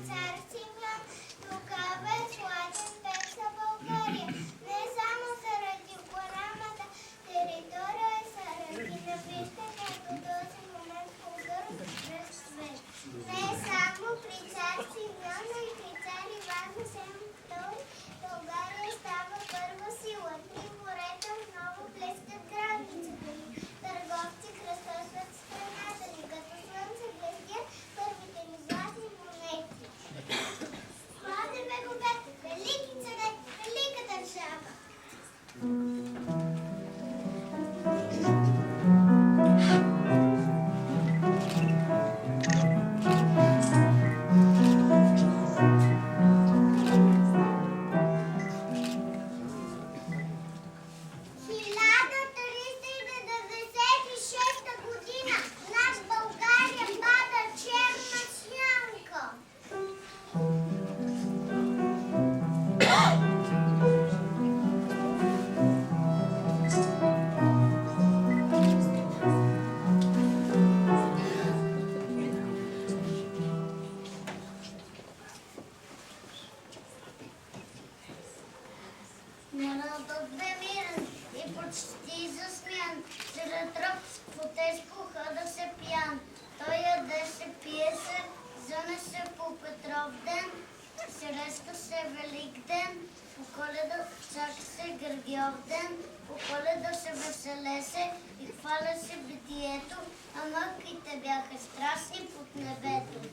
цар Симеон, тогава е сладен пек за България. Не само заради голямата територия, а заради навиждането този момент културно разцвет. Не само при цар Симеон, но и при цар Иван II България става първа сила. Три морета отново блескат границата ни. Търговци кръстосват страната ни, като слънце блестят първите ни златни монети. Сладен Богат, велики царе, велика държава. Над България пада черна сянка. Народът бе мирен и почти засмян. Сред робство тежко хода се пиян. Той ядеше, пие се, зъне се по Петров ден. Среща се Велик ден, по Коледа чака се Гергьов ден. По Коледа се веселеше и хваляше битието, а мъките бяха страшни под небето.